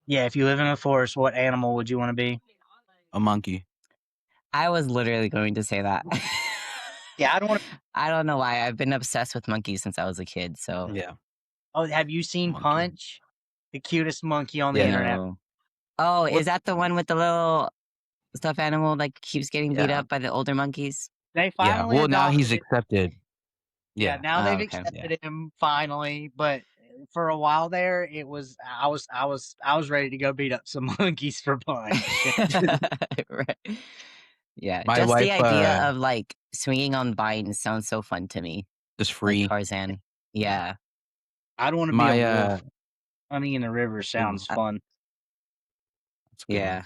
Yeah, if you live in a forest, what animal would you want to be? A monkey. I was literally going to say that. Yeah, I don't want to. I don't know why. I've been obsessed with monkeys since I was a kid. So Yeah, Oh, have you a seen monkey. Punch? The cutest monkey on the Yeah, internet. no. Oh, What? is that the one with the little stuffed animal that keeps getting beat yeah, up by the older monkeys? They yeah. finally Well, now he's adopted. accepted. Yeah, Yeah, now Oh, they've okay. yeah. accepted him finally, but for a while there, it was I was ready to go beat up some monkeys for Punch. Right. Yeah, My just the wife, idea of like swinging on vines sounds so fun to me, is like free. Tarzan. Yeah. I don't want to be a My wolf. Hunting in the river ooh, sounds Uh, fun. that's a good one. yeah.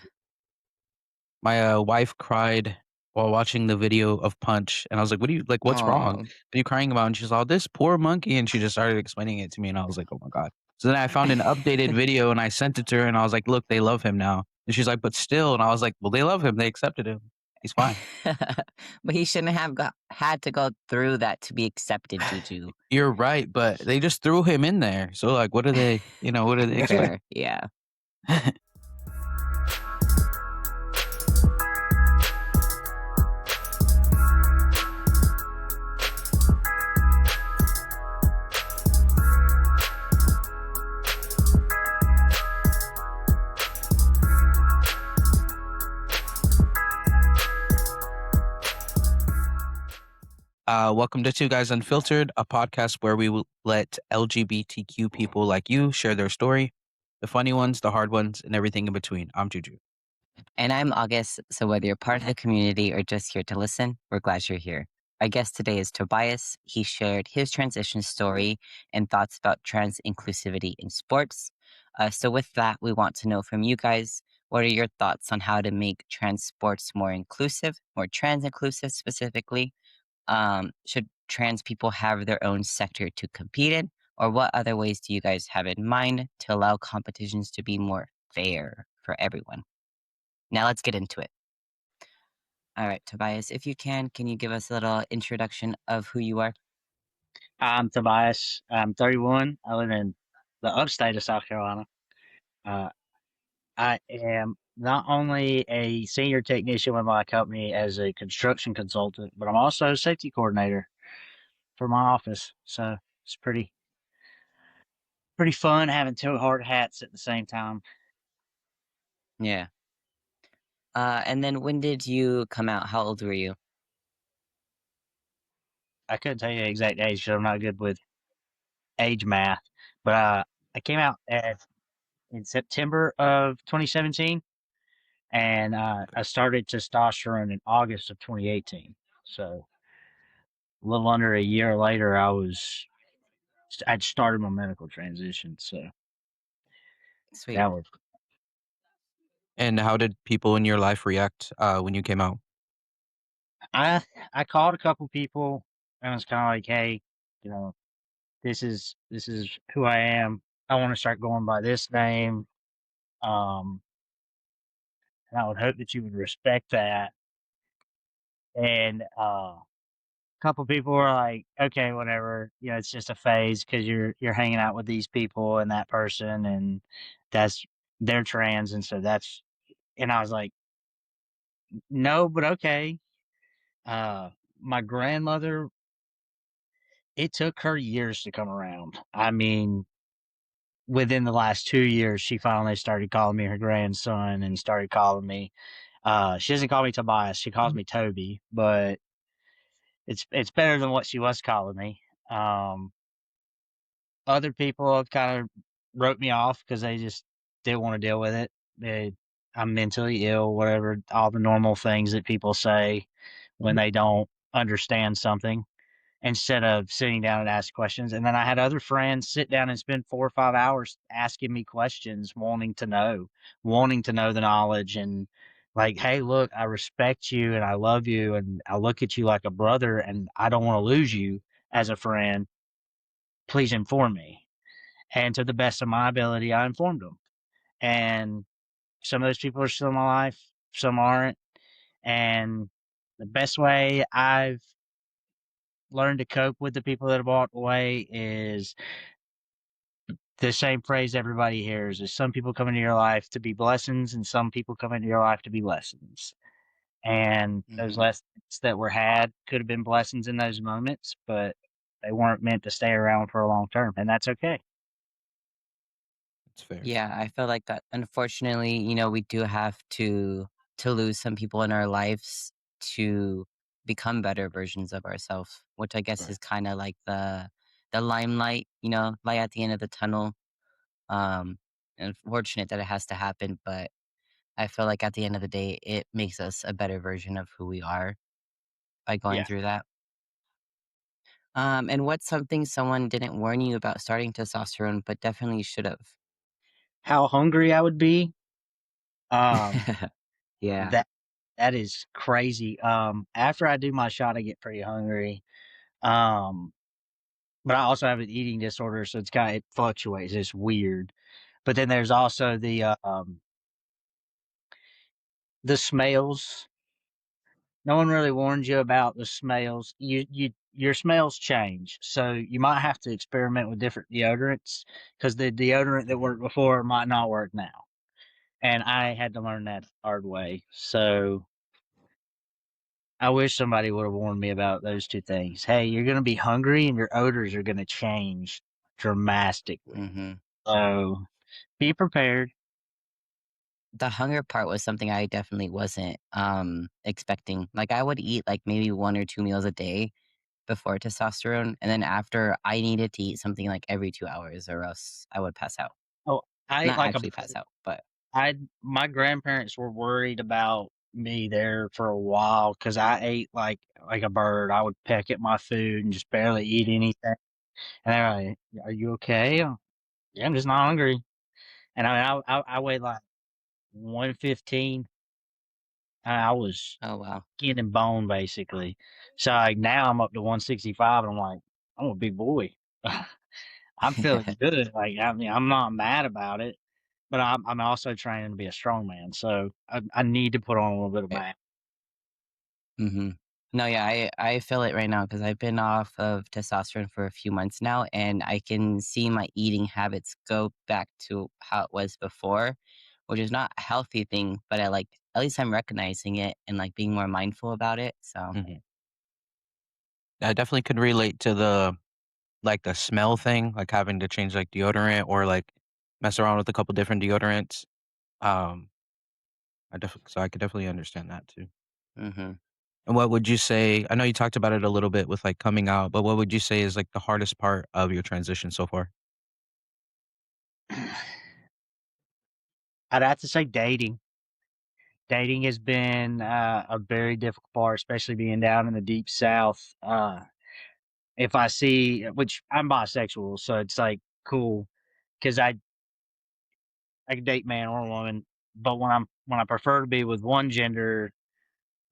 My wife cried while watching the video of Punch, and I was like, "What do you like? What's wrong? Oh. What are you crying about?" And she's all, "This poor monkey," and she just started explaining it to me, and I was like, "Oh my god!" So then I found an updated video, and I sent it to her, and I was like, "Look, they love him now." And she's like, "But still," and I was like, "Well, they love him. They accepted him. He's fine." But he shouldn't have had to go through that to be accepted, Juju. You're right, but they just threw him in there. So like, what do they? What do they expect? Fair. Yeah. Welcome to Two Guys Unfiltered, a podcast where we will let LGBTQ people like you share their story, the funny ones, the hard ones, and everything in between. I'm Juju. And I'm August. So whether you're part of the community or just here to listen, we're glad you're here. Our guest today is Tobias. He shared his transition story and thoughts about trans inclusivity in sports. So, with that, we want to know from you guys, what are your thoughts on how to make trans sports more inclusive, more trans inclusive specifically? Should trans people have their own sector to compete in? Or what other ways do you guys have in mind to allow competitions to be more fair for everyone? Now let's get into it. All right, Tobias, if you can you give us a little introduction of who you are? I'm Tobias. I'm 31. I live in the upstate of South Carolina. Uh, I am not only a senior technician with my company as a construction consultant, but I'm also a safety coordinator for my office. So it's pretty fun having two hard hats at the same time. Yeah. And then when did you come out? How old were you? I couldn't tell you the exact age because I'm not good with age math, but I came out in September of 2017, and I started testosterone in August of 2018. So a little under a year later, I'd started my medical transition. So Sweet. that was And how did people in your life react when you came out? I I called a couple people and was kind of like, hey, you know, this is who I am. I want to start going by this name. Um, and I would hope that you would respect that. And couple people were like, okay, whatever, it's just a phase because you're hanging out with these people and that person, and that's they're trans, and so that's. And I was like, no, but okay. My grandmother, it took her years to come around. I mean, within the last 2 years, she finally started calling me her grandson and started calling me. She doesn't call me Tobias; she calls me Toby, but it's better than what she was calling me. Other people have kind of wrote me off because they just didn't want to deal with it. I'm mentally ill, whatever, all the normal things that people say when they don't understand something, instead of sitting down and ask questions. And then I had other friends sit down and spend 4 or 5 hours asking me questions, wanting to know the knowledge, and like, hey, look, I respect you and I love you and I look at you like a brother and I don't want to lose you as a friend. Please inform me. And to the best of my ability, I informed them. And some of those people are still in my life, some aren't. And the best way I've learned to cope with the people that have walked away is the same phrase everybody hears is some people come into your life to be blessings and some people come into your life to be lessons. And those Mhm. lessons that were had could have been blessings in those moments, but they weren't meant to stay around for a long term, and that's okay. It's fair. Yeah, I feel like that unfortunately, we do have to lose some people in our lives to become better versions of ourselves, which I guess Right. is kind of like the limelight, light at the end of the tunnel. Um Unfortunate that it has to happen, but I feel like at the end of the day it makes us a better version of who we are by going Yeah. through that. And what's something someone didn't warn you about starting testosterone but definitely should have? How hungry I would be, um, Yeah. that that is crazy. After I do my shot, I get pretty hungry. Um, but I also have an eating disorder, so it fluctuates. It's weird. But then there's also the smells. No one really warns you about the smells. Your smells change, so you might have to experiment with different deodorants because the deodorant that Mhm. worked before might not work now. And I had to learn that the hard way. So I wish somebody would have warned me about those two things. Hey, you're going to be hungry and your odors are going to change dramatically. Mhm. So be prepared. The hunger part was something I definitely wasn't, expecting. Like, I would eat, like, maybe 1 or 2 meals a day before testosterone, and then after, I needed to eat something, like, every 2 hours or else I would pass out. Oh, I ate Not like a actually pass out, but my grandparents were worried about me there for a while because I ate like a bird. I would peck at my food and just barely eat anything. And they're like, "Are you okay?" Yeah, I'm just not hungry. And I weighed like 115. I was oh, wow. skin and bone basically. So like now I'm up to 165, and I'm like, I'm a big boy. I'm feeling good. Like I mean, I'm not mad about it, but I'm also training to be a strong man. So I need to put on a little bit of Right. mass. Mhm. No, yeah, I feel it right now because 'cause I've been off of testosterone for a few months now, and I can see my eating habits go back to how it was before, which is not a healthy thing, but I like at least I'm recognizing it and, like, being more mindful about it, so Mhm. I definitely could relate to the smell thing, like having to change like deodorant or like mess around with a couple different deodorants. Um, I could definitely understand that too. mhm. And what would you say? I know you talked about it a little bit with like coming out, but what would you say is like the hardest part of your transition so far? I'd have to say dating. Dating has been a very difficult part, especially being down in the deep south. If I see, which I'm bisexual, so it's like cool because I can date man or woman, but when I prefer to be with one gender,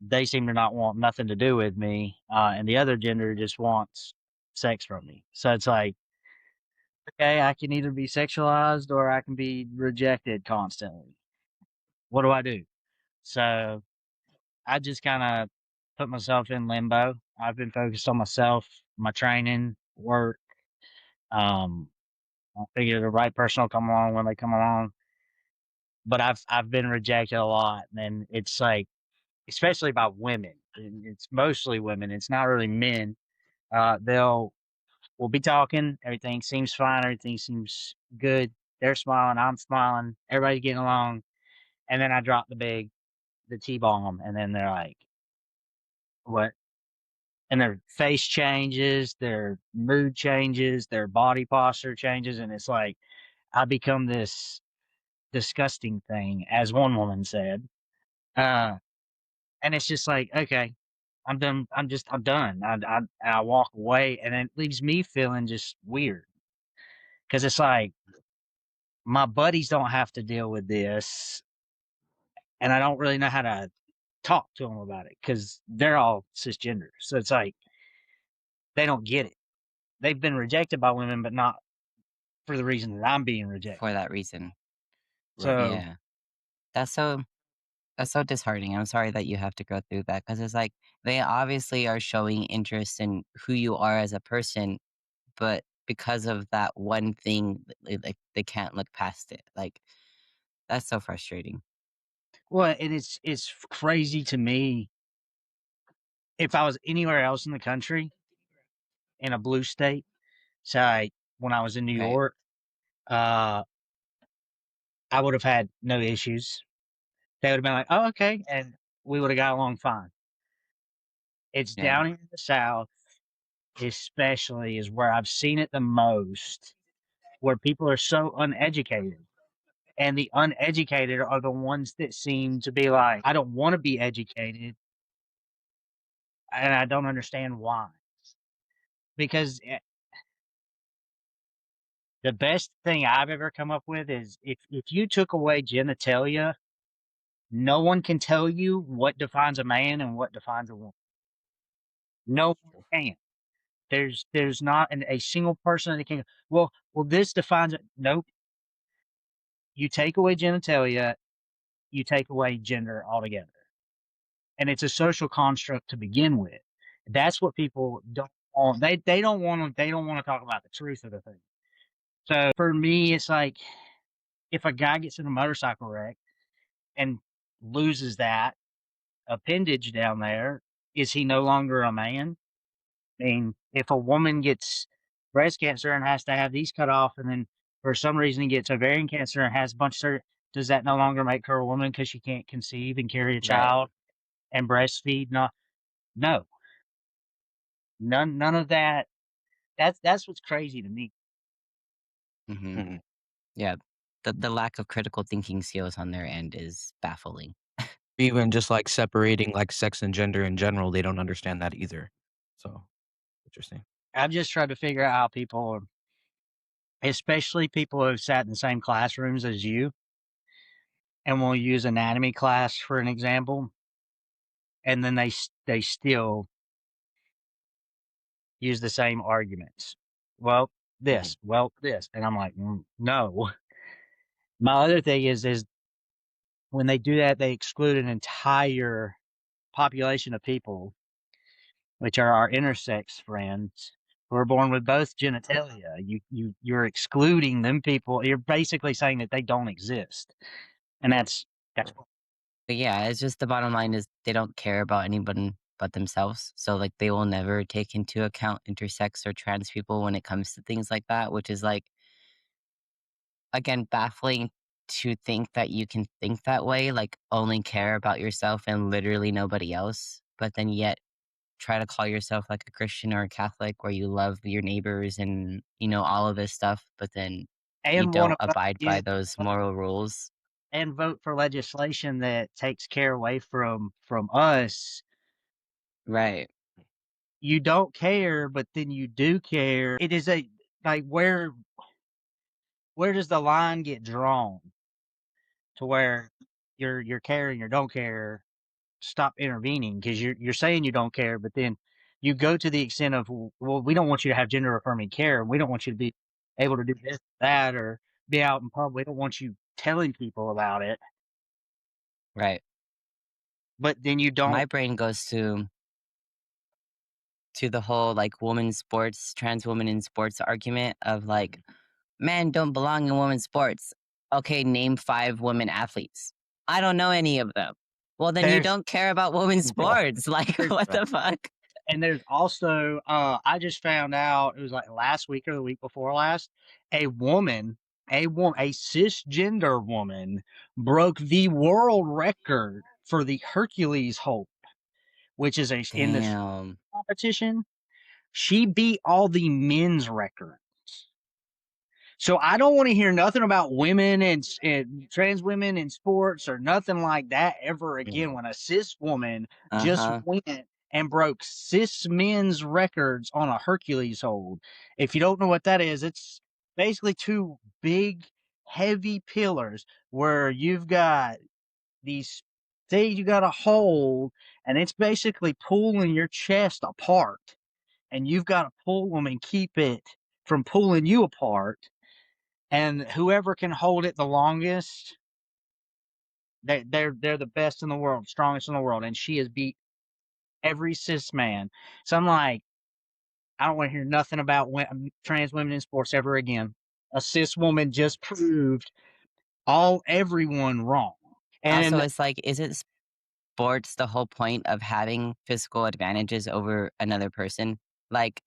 they seem to not want nothing to do with me, and the other gender just wants sex from me. So it's like, okay, I can either be sexualized or I can be rejected constantly. What do I do? So I just kind of put myself in limbo. I've been focused on myself, my training, work. Um, I figure the right person will come along when they come along. But I've been rejected a lot, and it's like, especially by women. And it's mostly women. It's not really men. We'll be talking. Everything seems fine. Everything seems good. They're smiling. I'm smiling. Everybody's getting along. And then I drop the T bomb, and then they're like, "What?" And their face changes, their mood changes, their body posture changes, and it's like I become this disgusting thing, as one woman said. Uh, and it's just like, okay, I'm done. I'm done. I walk away, and it leaves me feeling just weird because it's like my buddies don't have to deal with this, and I don't really know how to talk to them about it because they're all cisgender. So it's like they don't get it. They've been rejected by women, but not for the reason that I'm being For rejected. that reason. Right. So Yeah. That's so that's so disheartening. I'm sorry that you have to go through that because it's like they obviously are showing interest in who you are as a person, but because of that one thing, like they can't look past it. Like that's so frustrating. Well, and it's crazy to me. If I was anywhere else in the country, in a blue state, say when I was in New Right. York, uh, I would have had no issues. They would have been like, "Oh, okay," and we would have got along fine. It's Yeah. down in the South, especially, is where I've seen it the most, where people are so uneducated. And the uneducated are the ones that seem to be like, I don't want to be educated, and I don't understand why. Because the best thing I've ever come up with is if you took away genitalia, no one can tell you what defines a man and what defines a woman. No one can. There's not a single person that can. Well, this defines it. Nope. You take away genitalia, you take away gender altogether, and it's a social construct to begin with. That's what people don't want. They don't want to. They don't want to talk about the truth of the thing. So for me, it's like if a guy gets in a motorcycle wreck and loses that appendage down there, is he no longer a man? I mean, if a woman gets breast cancer and has to have these cut off, and then for some reason gets ovarian cancer and has a bunch of surgery, does that no longer make her a woman because she can't conceive and carry a Right. child and breastfeed? No, none of that. That's what's crazy to me. Hmm. Mhm. Yeah. The lack of critical thinking skills on their end is baffling. Even just, like, separating, like, sex and gender in general, they don't understand that either. So, interesting. I've just tried to figure out how people, especially people who have sat in the same classrooms as you, and we'll use anatomy class for an example, and then they still use the same arguments. Mhm, Well, this, and I'm like, no. My other thing is when they do that, they exclude an entire population of people, which are our intersex friends who are born with both genitalia. You're excluding them people. You're basically saying that they don't exist, and that's But yeah, it's just the bottom line is they don't care about anyone but themselves. So like they will never take into account intersex or trans people when it comes to things like that, which is like again baffling to think that you can think that way, like only care about yourself and literally nobody else, but then yet try to call yourself like a Christian or a Catholic where you love your neighbors and all of this stuff, but then you and want don't to abide by those moral rules. and vote for legislation that takes care away from us. Right. You don't care, but then you do care. It is a like where does the line get drawn to where you're caring or don't care? Stop intervening because you're saying you don't care, but then you go to the extent of well, we don't want you to have gender affirming care. We don't want you to be able to do this, that, or be out in public. We don't want you telling people about it, Right. but then you don't. My brain goes to the whole like women's sports, trans women in sports argument of like men don't belong in women's sports. Okay, name 5 women athletes. I don't know any of them. Well, then you There's don't care about women's sports. Like, there's what right. the fuck? And there's also, I just found out it was like last week or the week before last, a cisgender woman broke the world record for the Hercules hold, which is in the Damn. competition. She beat all the men's records. So I don't want to hear nothing about women and trans women in sports or nothing like that ever again. Mhm, When a cis woman Uh just huh. went and broke cis men's records on a Hercules hold. If you don't know what that is, it's basically two big, heavy pillars where you've got these things you got to hold, and it's basically pulling your chest apart, and you've got to pull them and keep it from pulling you apart, and whoever can hold it the longest, they're the best in the world, strongest in the world, and she has beat every cis man. So I'm like, I don't want to hear nothing about trans women in sports ever again. A cis woman just proved everyone wrong. Also, And it's like, isn't sports the whole point of having physical advantages over another person? Like,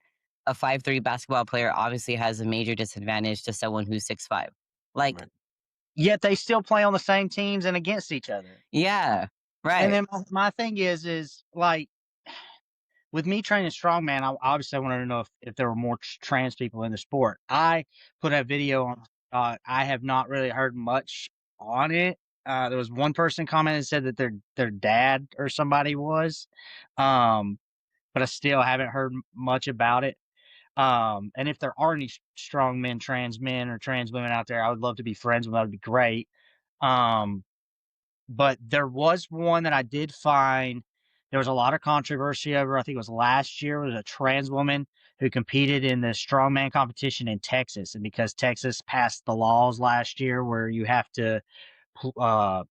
a 5'3" basketball player obviously has a major disadvantage to someone who's 6'5". Like, Right. yet they still play on the same teams and against each other. yeah, And right. then my thing is like with me training strongman, I obviously wanted to know if there were more trans people in the sport. I put a video on. I have not really heard much on it. There was one person commented and said that their dad or somebody was, um, but I still haven't heard much about it. And if there are any strong men, trans men, or trans women out there, I would love to be friends with them. That would be great. Um, but there was one that I did find there was a lot of controversy over. I think it was last year. It was a trans woman who competed in the strongman competition in Texas, and because Texas passed the laws last year where uh,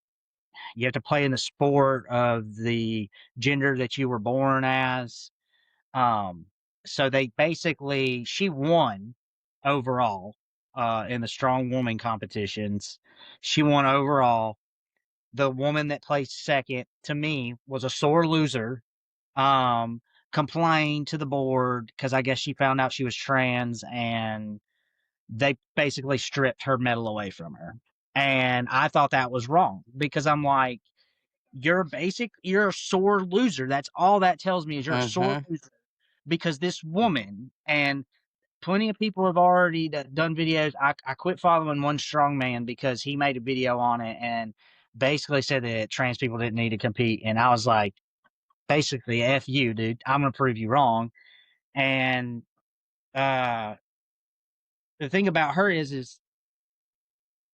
you have to play in the sport of the gender that you were born as. Um, so they basically she won overall in the strong woman competitions. She won overall. The woman that placed second, to me, was a sore loser. Um, Complained to the board because I guess she found out she was trans, and they basically stripped her medal away from her. And I thought that was wrong because I'm like, you're a sore loser. That's all that tells me is you're a sore Mhm. loser because this woman and plenty of people have already done videos. I quit following one strong man because he made a video on it and basically said that trans people didn't need to compete. And I was like, basically, F you, dude. I'm going to prove you wrong. And uh, the thing about her is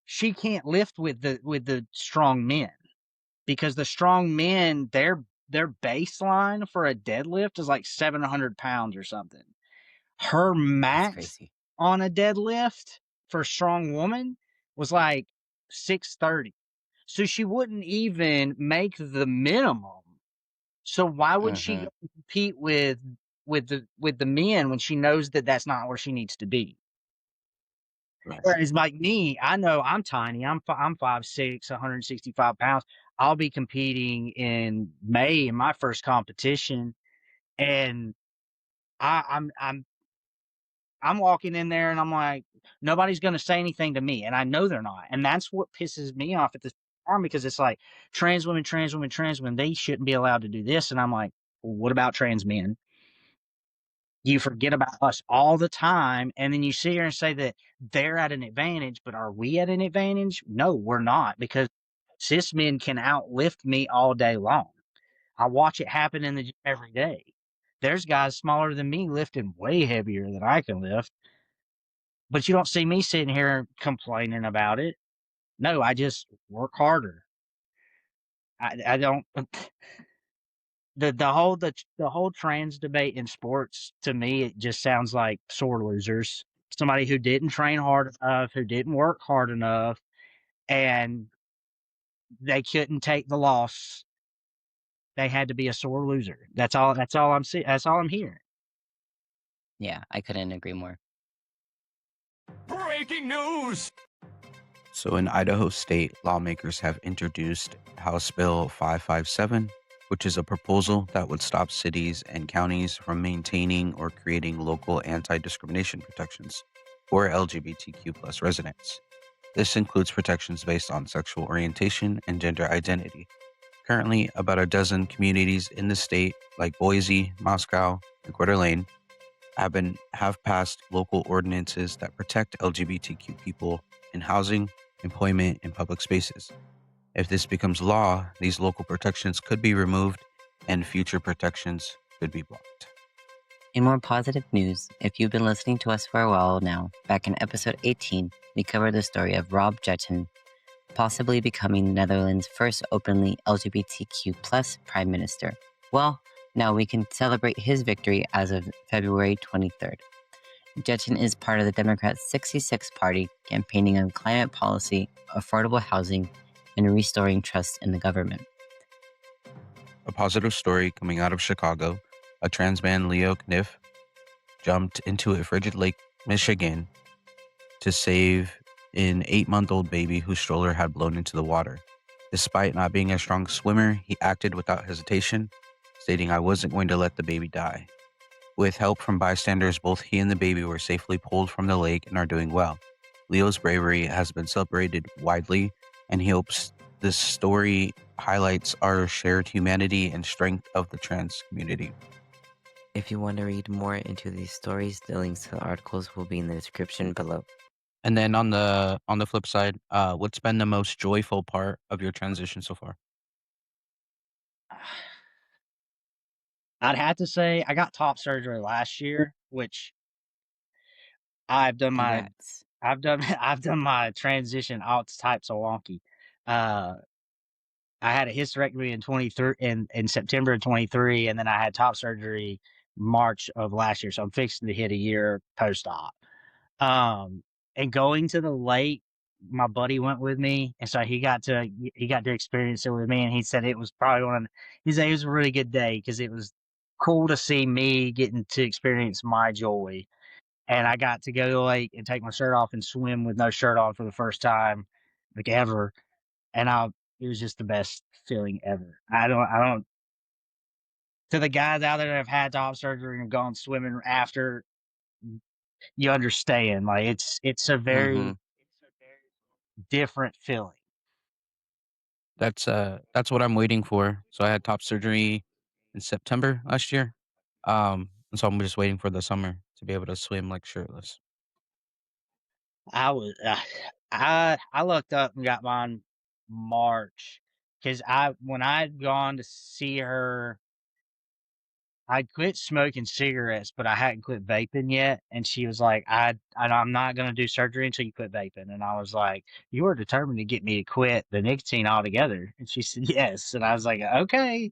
she can't lift with the strong men because the strong men, their baseline for a deadlift is like 700 pounds or something. Her That's max crazy. on a deadlift for a strong woman was like 630. So she wouldn't even make the minimum. So why would she Mhm. go and compete with the men when she knows that that's not where she needs to be? Right. Whereas like me, I know I'm tiny. I'm 5'6", 165 pounds. I'll be competing in May in my first competition, and I'm I'm walking in there and I'm like, nobody's going to say anything to me. And I know they're not. And that's what pisses me off at this time because it's like trans women, trans women, trans women, they shouldn't be allowed to do this. And I'm like, well, what about trans men? You forget about us all the time. And then you sit here and say that they're at an advantage, but are we at an advantage? No, we're not because cis men can outlift me all day long. I watch it happen in the gym every day. There's guys smaller than me lifting way heavier than I can lift. But you don't see me sitting here complaining about it. No, I just work harder. I don't the whole trans debate in sports to me it just sounds like sore losers. Somebody who didn't train hard enough, who didn't work hard enough, and they couldn't take the loss. They had to be a sore loser. That's all I'm seeing. That's all I'm hearing. Yeah, I couldn't agree more. Breaking news! So in Idaho state, lawmakers have introduced House Bill 557, which is a proposal that would stop cities and counties from maintaining or creating local anti-discrimination protections for LGBTQ plus residents. This includes protections based on sexual orientation and gender identity. Currently, about a dozen communities in the state, like Boise, Moscow, and Coeur d'Alene, have passed local ordinances that protect LGBTQ people in housing, employment, and public spaces. If this becomes law, these local protections could be removed and future protections could be blocked. In more positive news, if you've been listening to us for a while now, back in episode 18, we covered the story of Rob Jetten possibly becoming the Netherlands' first openly LGBTQ plus prime minister. Well, now we can celebrate his victory as of February 23rd. Jetten is part of the Democrats' 66 Party, campaigning on climate policy, affordable housing, and restoring trust in the government. A positive story coming out of Chicago, a trans man, Leo Kniff, jumped into a frigid lake, Michigan, to save an 8-month-old baby whose stroller had blown into the water. Despite not being a strong swimmer, he acted without hesitation, stating, "I wasn't going to let the baby die." With help from bystanders, both he and the baby were safely pulled from the lake and are doing well. Leo's bravery has been celebrated widely, and he hopes this story highlights our shared humanity and strength of the trans community. If you want to read more into these stories, the links to the articles will be in the description below. And then on the flip side, what's been the most joyful part of your transition so far? I'd have to say I got top surgery last year, which I've done my Congrats. I've done I've done my transition all types of wonky. Uh, I had a hysterectomy in 23 in September of 23, and then I had top surgery March of last year. So I'm fixing to hit a year post-op. Um, and going to the lake, my buddy went with me, and so he got to experience it with me, and he said it was probably he said it was a really good day because it was cool to see me getting to experience my joy. And I got to go to the lake and take my shirt off and swim with no shirt on for the first time, like ever. And it was just the best feeling ever. I don't, to the guys out there that have had top surgery and gone swimming after, you understand. Like it's a Mm-hmm. very different feeling. That's what I'm waiting for. So I had top surgery in September last year. And so I'm just waiting for the summer to be able to swim like shirtless. I was, I looked up and got mine March because when I'd gone to see her, I'd quit smoking cigarettes, but I hadn't quit vaping yet. And she was like, I'm not going to do surgery until you quit vaping. And I was like, you are determined to get me to quit the nicotine altogether. And she said, yes. And I was like, okay.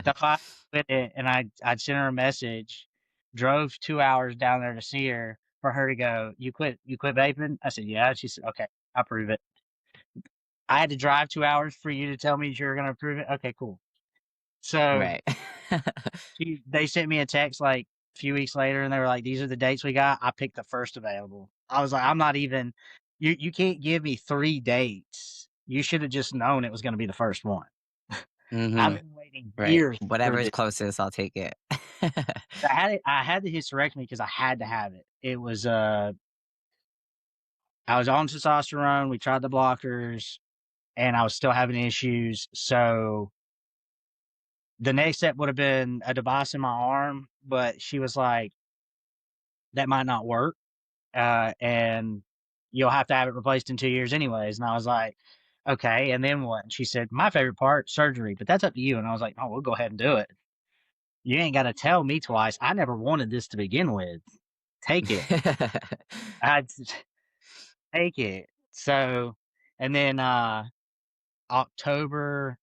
So I quit it, and I'd sent her a message, drove 2 hours down there to see her for her to go, you quit vaping? I said, yeah. She said, okay, I approve it. I had to drive 2 hours for you to tell me you were going to approve it. Okay, cool. So Right. they sent me a text like a few weeks later, and they were like, "These are the dates we got." I picked the first available. I was like, "I'm not even. You can't give me 3 dates. You should have just known it was going to be the first one." I've Mm-hmm. been waiting Right. years Whatever for is this. closest, I'll take it. I had the hysterectomy because I had to have it. It was I was on testosterone. We tried the blockers, and I was still having issues. So the next step would have been a device in my arm, but she was like, "That might not work." And you'll have to have it replaced in 2 years anyways. And I was like, okay. And then what? And she said, my favorite part, surgery, but that's up to you. And I was like, oh, we'll go ahead and do it. You ain't got to tell me twice. I never wanted this to begin with. Take it. I'd take it. So, and then, into October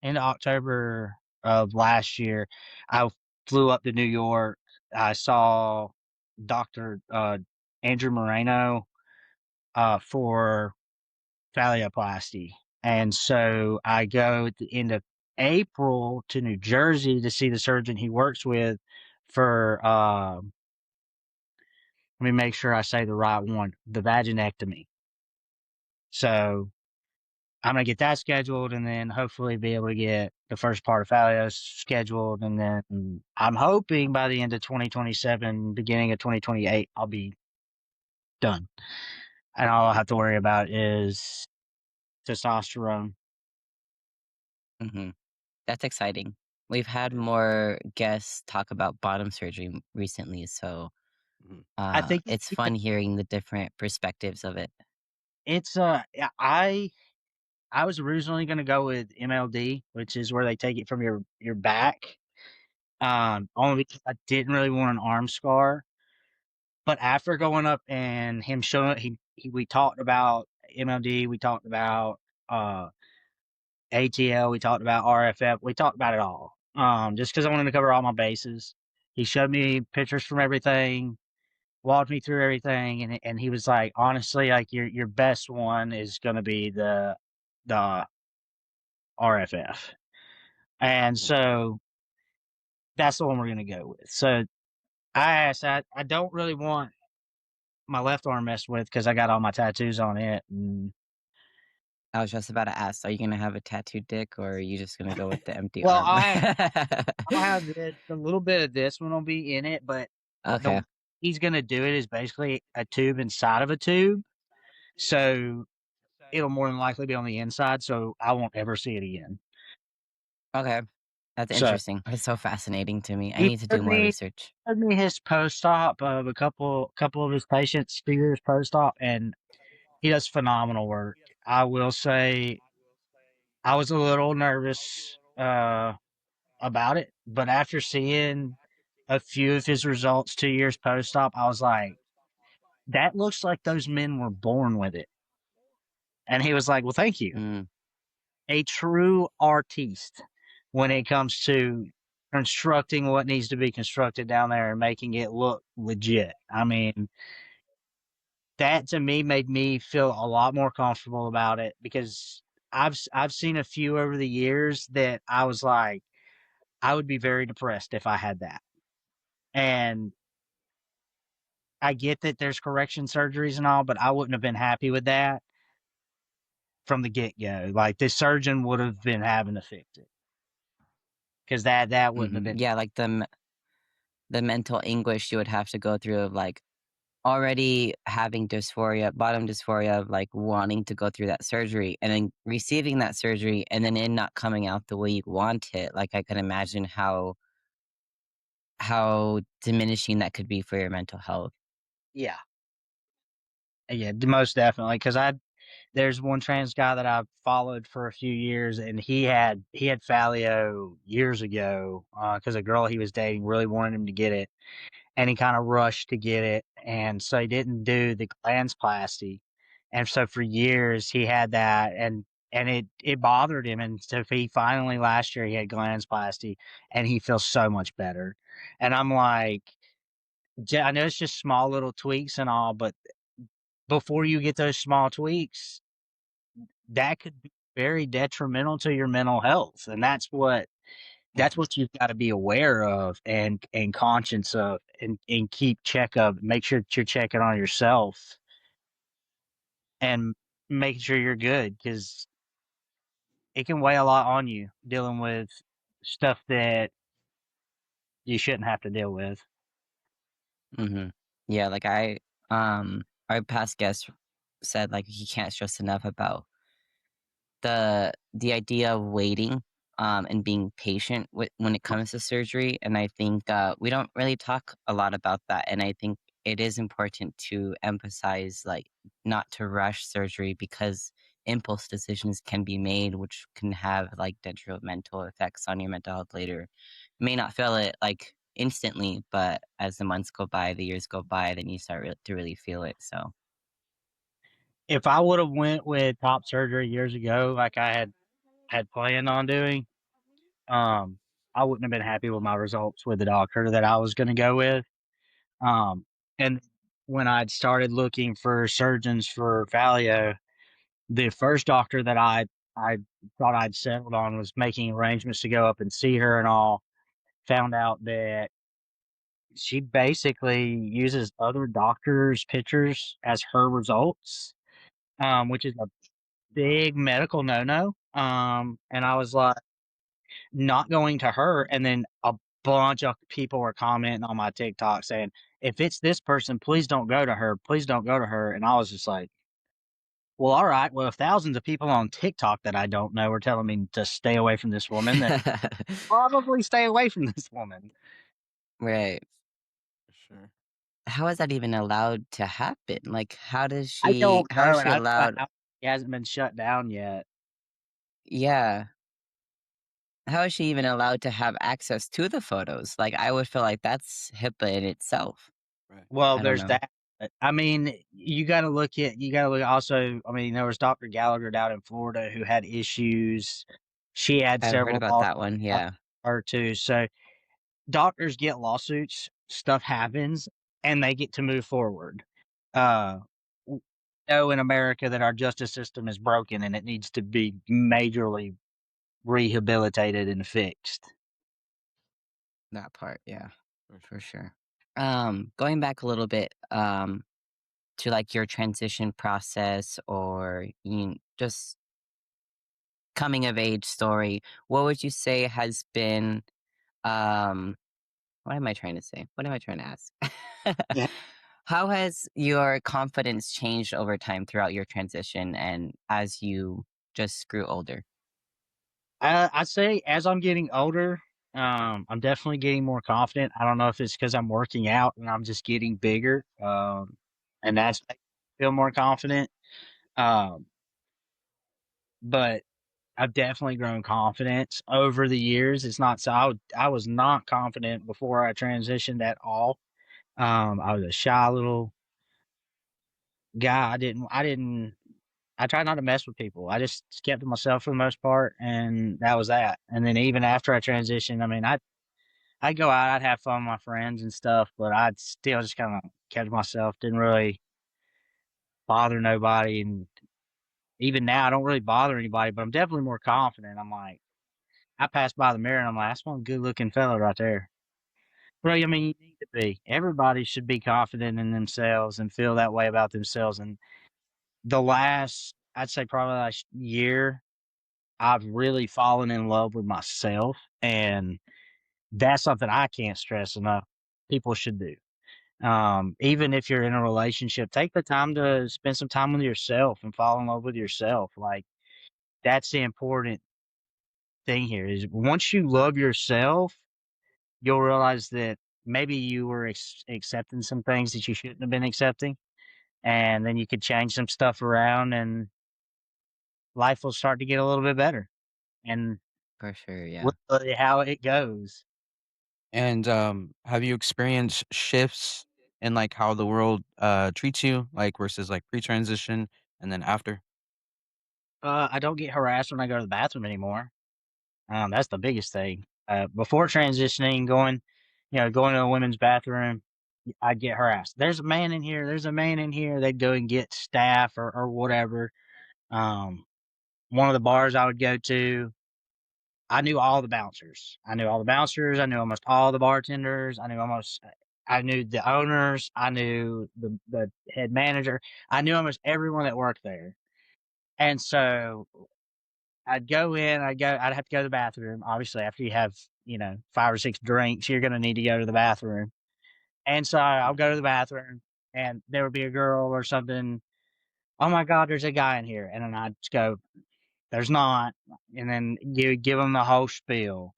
of last year, I flew up to New York. I saw Dr. Andrew Moreno, for phalloplasty. And so I go at the end of April to New Jersey to see the surgeon he works with for, let me make sure I say the right one, the vaginectomy. So I'm going to get that scheduled and then hopefully be able to get the first part of Fallios scheduled. And then I'm hoping by the end of 2027, beginning of 2028, I'll be done. And all I'll have to worry about is testosterone. Mm-hmm. That's exciting. We've had more guests talk about bottom surgery recently, so Mhm. I think it's because fun hearing the different perspectives of it. it's yeah, I was originally gonna go with MLD, which is where they take it from your back. Only because I didn't really want an arm scar. But after going up and him showing he we talked about MLD, we talked about uh ATL, we talked about RFF, we talked about it all. Just because I wanted to cover all my bases. He showed me pictures from everything, walked me through everything, and he was like, honestly, like your best one is gonna be the RFF. And Mhm. so that's the one we're gonna go with. So I don't really want my left arm messed with because I got all my tattoos on it. And, I was just about to ask, are you gonna have a tattooed dick or are you just gonna go with the empty well, arm? I'll have this, a little bit of this one will be in it, but Okay. the he's gonna do it is basically a tube inside of a tube. So it'll more than likely be on the inside, so I won't ever see it again. Okay. That's So interesting. That's so fascinating to me. I he need to do showed more me research. showed me his post-op of a couple of his patients, 2 years post-op, and he does phenomenal work. I will say I was a little nervous about it, but after seeing a few of his results 2 years post-op, I was like, that looks like those men were born with it. And he was like, well, thank you. Mm, A true artiste when it comes to constructing what needs to be constructed down there and making it look legit. I mean, that to me made me feel a lot more comfortable about it because I've seen a few over the years that I was like, I would be very depressed if I had that. And I get that there's correction surgeries and all, but I wouldn't have been happy with that from the get go. Like the surgeon would have been having to fix it because that wouldn't have been. yeah, like the mental anguish you would have to go through of like already having dysphoria, bottom dysphoria of like wanting to go through that surgery and then receiving that surgery and then it not coming out the way you want it. Like I can imagine how diminishing that could be for your mental health. Yeah, yeah, most definitely. Because there's one trans guy that I've followed for a few years, and he had phallio years ago because a girl he was dating really wanted him to get it, and he kind of rushed to get it, and so he didn't do the glandsplasty, and so for years he had that, and it bothered him, and so he finally last year he had glandsplasty, and he feels so much better, and I'm like, I know it's just small little tweaks and all, but before you get those small tweaks, that could be very detrimental to your mental health, and that's what you've got to be aware of and conscious of and keep check of. Make sure that you're checking on yourself and making sure you're good because it can weigh a lot on you dealing with stuff that you shouldn't have to deal with. hmm Yeah, like our past guest said, like he can't stress enough about the idea of waiting and being patient when it comes to surgery. And I think we don't really talk a lot about that. And I think it is important to emphasize like not to rush surgery because impulse decisions can be made, which can have like detrimental effects on your mental health later. You may not feel it like instantly, but as the months go by, the years go by, then you start to really feel it. So, If I would have went with top surgery years ago, like I had planned on doing, um, I wouldn't have been happy with my results with the doctor that I was going to go with. Um, and when I'd started looking for surgeons for Valio, the first doctor that I thought I'd settled on was making arrangements to go up and see her and all. Found out that she basically uses other doctors' pictures as her results, which is a big medical no-no. And I was like, not going to her, and then a bunch of people were commenting on my TikTok saying, "If it's this person, please don't go to her. Please don't go to her." And I was just like, "Well, all right. Well, if thousands of people on TikTok that I don't know are telling me to stay away from this woman, then probably stay away from this woman." right. For sure. How is that even allowed to happen? Like, I don't how is know, and she I don't know allowed how he hasn't been shut down yet. yeah. How is she even allowed to have access to the photos? Like, I would feel like that's HIPAA in itself. Right. Well, I don't there's know. that. I mean, you gotta look also, I mean, there was Dr. Gallagher down in Florida who had issues. She had I've heard several about lawsuits that one, on yeah. her too. So doctors get lawsuits, stuff happens, and they get to move forward. Uh, w- know in America that our justice system is broken and it needs to be majorly rehabilitated and fixed. That part, yeah, For for sure. sure. Going back a little bit, to like your transition process or just coming of age story, what would you say has been um what am I trying to say? What am I trying to ask? Yeah. How has your confidence changed over time throughout your transition and as you just grew older? I'd say as I'm getting older, I'm definitely getting more confident. I don't know if it's because I'm working out and I'm just getting bigger, and that's making me feel more confident. Um, but I've definitely grown confidence over the years. It's not so I was not confident before I transitioned at all. I was a shy little guy. I tried not to mess with people. I just kept to myself for the most part, and that was that. And then even after I transitioned, I mean, I'd go out, I'd have fun with my friends and stuff, but I'd still just kind of kept to myself. Didn't really bother nobody, and even now, I don't really bother anybody. But I'm definitely more confident. I'm like, I pass by the mirror, and I'm like, that's one good looking fella right there. Bro, I mean, you need to be. Everybody should be confident in themselves and feel that way about themselves. And the last, I'd say probably last year, I've really fallen in love with myself, and that's something I can't stress enough. People should do. Even if you're in a relationship, take the time to spend some time with yourself and fall in love with yourself. Like that's the important thing here is once you love yourself, you'll realize that maybe you were accepting some things that you shouldn't have been accepting. And then you could change some stuff around and life will start to get a little bit better. And For sure, we'll yeah. tell you how it goes. And, have you experienced shifts in, like, how the world, treats you, like, versus, like, pre-transition and then after? I don't get harassed when I go to the bathroom anymore. That's the biggest thing. Before transitioning, going to a women's bathroom, I'd get harassed. There's a man in here. There's a man in here. They'd go and get staff or whatever. Um, one of the bars I would go to, I knew all the bouncers. I knew all the bouncers. I knew almost all the bartenders. I knew the owners. I knew the head manager. I knew almost everyone that worked there. And so I'd go in, I'd have to go to the bathroom. Obviously, after you have, 5 or 6 drinks, you're gonna need to go to the bathroom. And so I'll go to the bathroom and there would be a girl or something, "Oh my god, there's a guy in here." And then I'd just go, "There's not." And then you give them the whole spiel.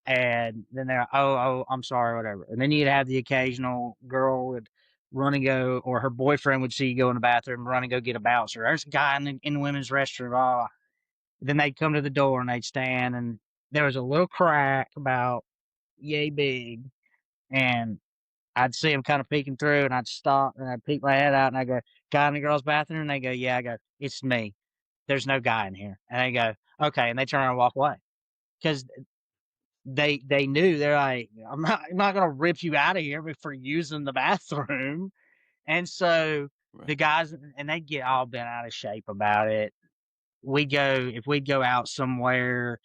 And then they're, "Oh, I'm sorry," whatever. And then you'd have the occasional girl would run and go, or her boyfriend would see you go in the bathroom, run and go get a bouncer. "There's a guy in the women's restroom." Oh, then they'd come to the door and they'd stand, and there was a little crack about yay big, and I'd see them kind of peeking through, and I'd stop and I'd peek my head out and I go, "Guy in the girls' bathroom?" And they go, "Yeah." I go, "It's me. There's no guy in here." And they go, "Okay," and they turn around and walk away because they knew they're like, I'm not gonna rip you out of here for using the bathroom. And so Right. the guys and they get all bent out of shape about it. We'd go out somewhere.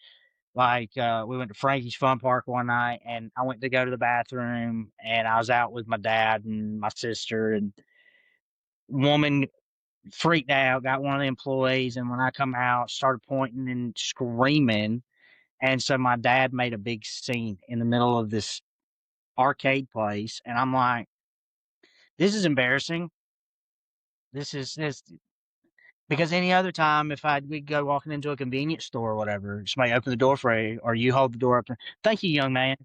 Like, we went to Frankie's Fun Park one night, and I went to go to the bathroom, and I was out with my dad and my sister, and woman freaked out, got one of the employees, and when I come out, started pointing and screaming, and so my dad made a big scene in the middle of this arcade place, and I'm like, "This is embarrassing. This because any other time, if we'd go walking into a convenience store or whatever, somebody open the door for you, or you hold the door open, "Thank you, young man."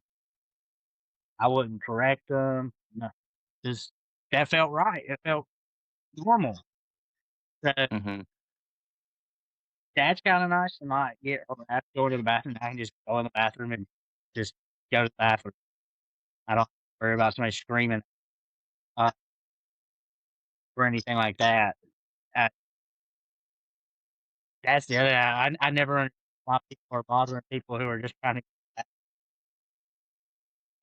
I wouldn't correct them. No, just that felt right. It felt normal. So Mhm. that's kinda nice to not get harassed going to the bathroom. I can just go in the bathroom and just go to the bathroom. I don't worry about somebody screaming, uh, or anything like that. Uh, that's the other I never understand why people are bothering people who are just trying to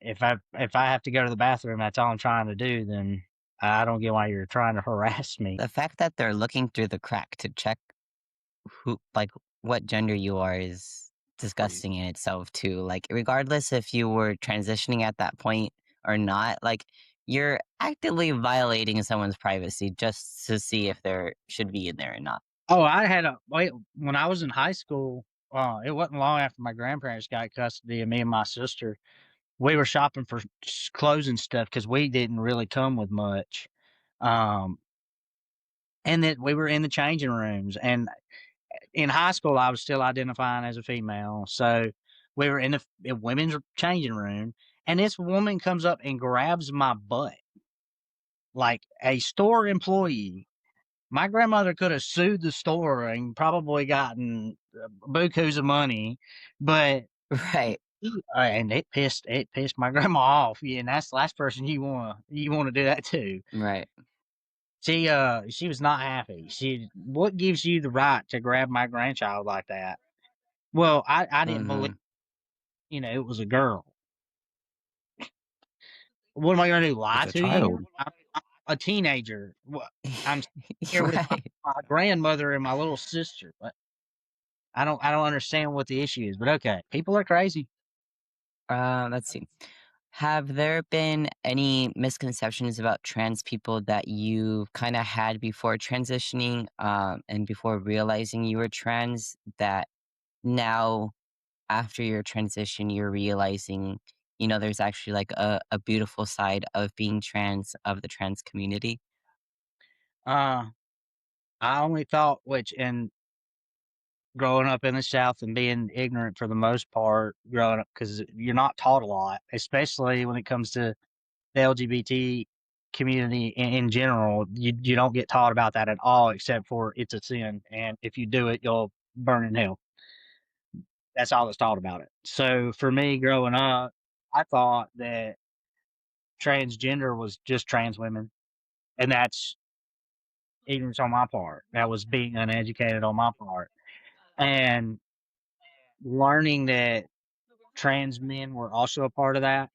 if I have to go to the bathroom, that's all I'm trying to do, then I don't get why you're trying to harass me. The fact that they're looking through the crack to check who like, what gender you are is Crazy. disgusting in itself too. Like, regardless if you were transitioning at that point or not, like, You're actively violating someone's privacy just to see if they should be in there or not. Oh, I had a wait when I was in high school, it wasn't long after my grandparents got custody of me and my sister. We were shopping for clothes and stuff because we didn't really come with much. Um, and that we were in the changing rooms. And in high school, I was still identifying as a female. So we were in the women's changing room, and this woman comes up and grabs my butt like a store employee. My grandmother could have sued the store and probably gotten bukus of money, but Right, and it pissed my grandma off. Yeah, and that's the last person you wanna do that to. right. She was not happy. What gives you the right to grab my grandchild like that? Well, I didn't believe, Mhm. it was a girl. What am I gonna do? Lie It's a to you? child. I'm a teenager. I'm here with my, Right. my grandmother and my little sister. But I don't understand what the issue is. But okay, people are crazy. Let's see. Have there been any misconceptions about trans people that you kind of had before transitioning, and before realizing you were trans that now after your transition you're realizing, there's actually like a beautiful side of being trans, of the trans community? Uh, I only thought and growing up in the South and being ignorant for the most part, growing up because you're not taught a lot, especially when it comes to the LGBT community in general. You don't get taught about that at all, except for it's a sin, and if you do it, you'll burn in hell. That's all that's taught about it. So for me, growing up, I thought that transgender was just trans women, and that's ignorance on my part. That was being uneducated on my part, and learning that trans men were also a part of that,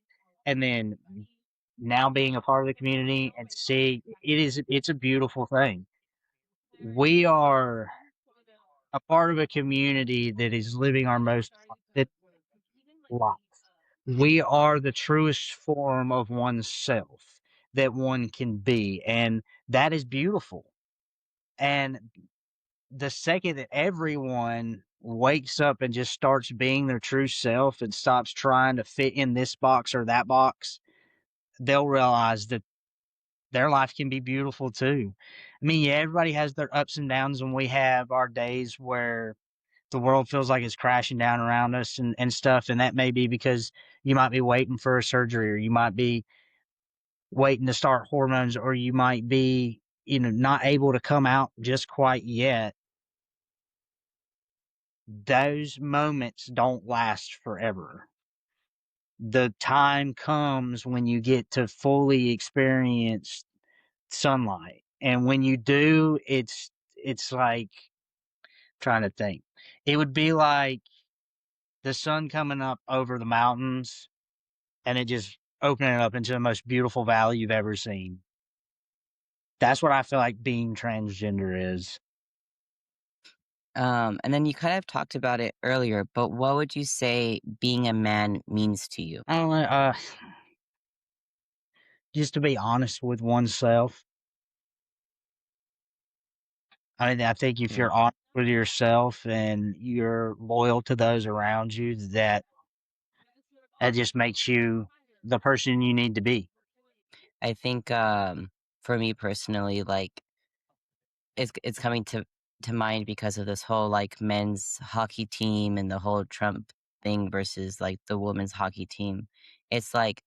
and then now being a part of the community and see it's a beautiful thing. We are a part of a community that is living our most authentic life. We are the truest form of oneself that one can be, and that is beautiful. And the second that everyone wakes up and just starts being their true self and stops trying to fit in this box or that box, they'll realize that their life can be beautiful too. I mean, yeah, everybody has their ups and downs, and we have our days where the world feels like it's crashing down around us and stuff. And that may be because you might be waiting for a surgery, or you might be waiting to start hormones, or you might be, not able to come out just quite yet. Those moments don't last forever. The time comes when you get to fully experience sunlight. And when you do, it's like trying to think. It would be like the sun coming up over the mountains and it just opening up into the most beautiful valley you've ever seen. That's what I feel like being transgender is. And then you kind of talked about it earlier, but what would you say being a man means to you? I don't know, just to be honest with oneself. I mean, I think if Yeah. you're honest with yourself and you're loyal to those around you, that just makes you the person you need to be. I think, for me personally, like it's coming to mind because of this whole like men's hockey team and the whole Trump thing versus like the women's hockey team. It's like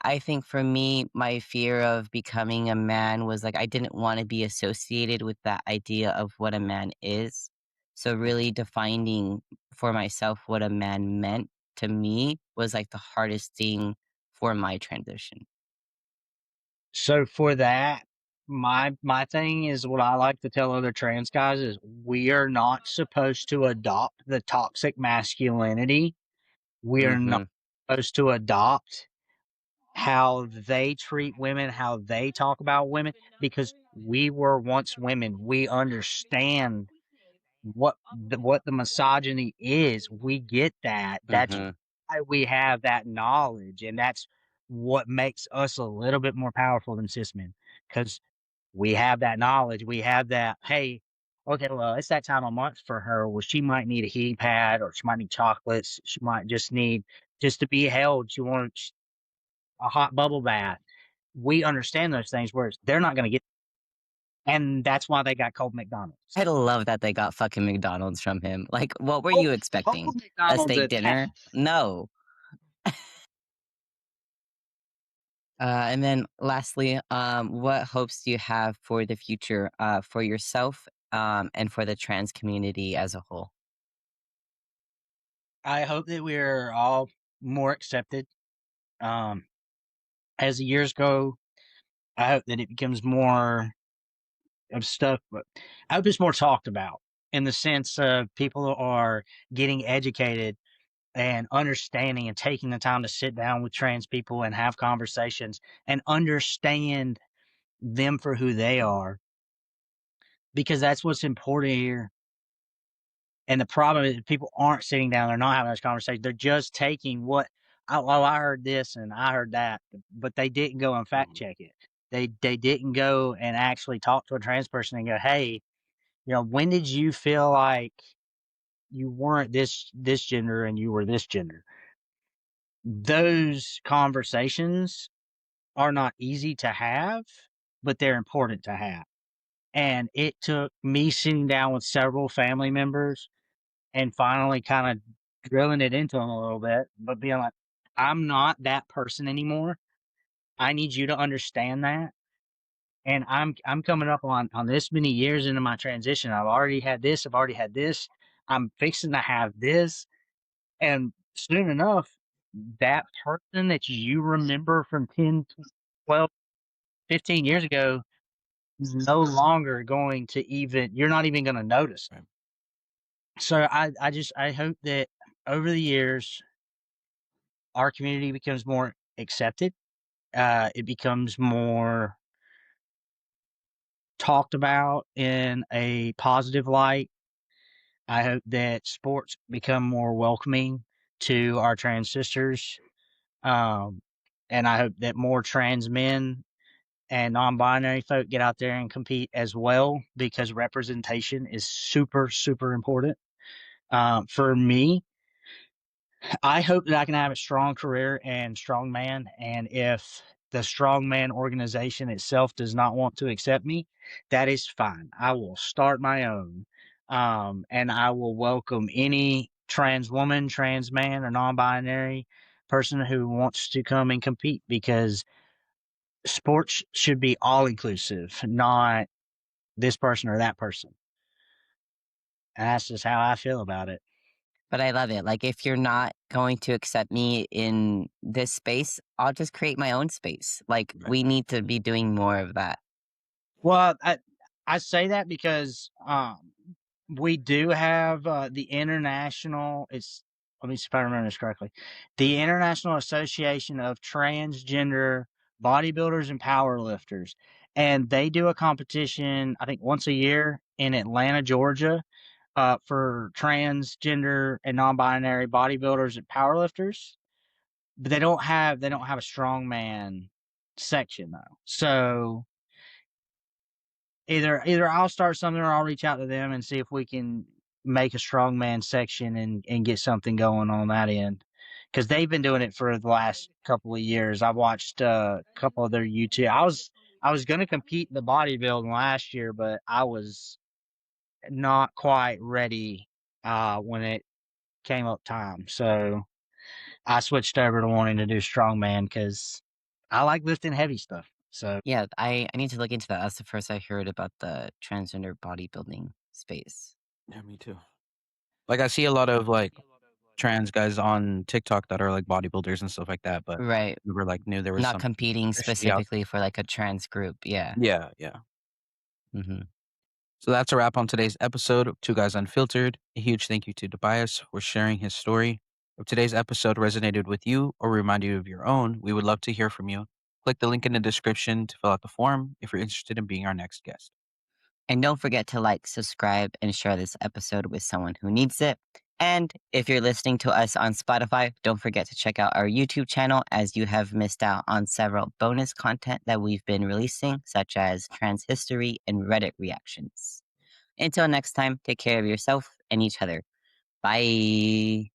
I think for me, my fear of becoming a man was like I didn't want to be associated with that idea of what a man is. So really defining for myself what a man meant to me was like the hardest thing for my transition. So for that, my thing is what I like to tell other trans guys is we are not supposed to adopt the toxic masculinity. We are not Mhm. supposed to adopt how they treat women, how they talk about women, because we were once women. We understand what the misogyny is. We get that. That's Mhm. why we have that knowledge, and that's what makes us a little bit more powerful than cis men, because we have that knowledge. We have that, hey, okay, well, it's that time of month for her. Well, she might need a heating pad, or she might need chocolates. She might just need just to be held. She wants a hot bubble bath. We understand those things, whereas they're not going to get, and that's why they got cold I McDonald's. love that they got fucking McDonald's from him. Like, what were Oh, you expecting? cold A McDonald's steak attack. dinner? No. And then lastly, what hopes do you have for the future, for yourself, and for the trans community as a whole? I hope that we're all more accepted. Um, as the years go, I hope that it becomes more of stuff, but I hope it's more talked about in the sense of people are getting educated and understanding and taking the time to sit down with trans people and have conversations and understand them for who they are, because that's what's important here. And the problem is people aren't sitting down, they're not having those conversations. They're just taking what, oh, I heard this and I heard that, but they didn't go and fact check it. They didn't go and actually talk to a trans person and go, hey, when did you feel like you weren't this gender and you were this gender? Those conversations are not easy to have, but they're important to have. And it took me sitting down with several family members and finally kind of drilling it into them a little bit, but being like, I'm not that person anymore. I need you to understand that. And I'm coming up on this many years into my transition. I've already had this, I've already had this. I'm fixing to have this. And soon enough, that person that you remember from 10, 12, 15 years ago is no longer going to even, you're not even going to notice. Right. So I hope that over the years, our community becomes more accepted. It becomes more talked about in a positive light. I hope that sports become more welcoming to our trans sisters. Um, and I hope that more trans men and non-binary folk get out there and compete as well, because representation is super, super important. For me, I hope that I can have a strong career in strongman, and if the strongman organization itself does not want to accept me, that is fine. I will start my own, and I will welcome any trans woman, trans man, or non-binary person who wants to come and compete, because sports should be all inclusive, not this person or that person. And that's just how I feel about it. But I love it. Like, if you're not going to accept me in this space, I'll just create my own space. Like, Right. we need to be doing more of that. Well, I say that because we do have the international. It's, let me see if I remember this correctly. The International Association of Transgender Bodybuilders and Powerlifters, and they do a competition, I think, once a year in Atlanta, Georgia, for transgender and non-binary bodybuilders and powerlifters. But they don't have a strongman section though. So either I'll start something, or I'll reach out to them and see if we can make a strongman section and get something going on that end. Because they've been doing it for the last couple of years. I've watched a couple of their YouTube. I was gonna compete in the bodybuilding last year, but I was not quite ready when it came up time. So I switched over to wanting to do strongman because I like lifting heavy stuff. So Yeah, I need to look into that. That's the first I heard about the transgender bodybuilding space. Yeah, me too. Like, I see a lot of, like, trans guys on TikTok that are, like, bodybuilders and stuff like that, but Right. never, like, knew there was Not something competing officially out specifically for like a trans group. Yeah. there. Yeah, yeah. Hmm. So that's a wrap on today's episode of Two Guys Unfiltered. A huge thank you to Tobias for sharing his story. If today's episode resonated with you or reminded you of your own, we would love to hear from you. Click the link in the description to fill out the form if you're interested in being our next guest. And don't forget to like, subscribe, and share this episode with someone who needs it. And if you're listening to us on Spotify, don't forget to check out our YouTube channel as you have missed out on several bonus content that we've been releasing, such as trans history and Reddit reactions. Until next time, take care of yourself and each other. Bye.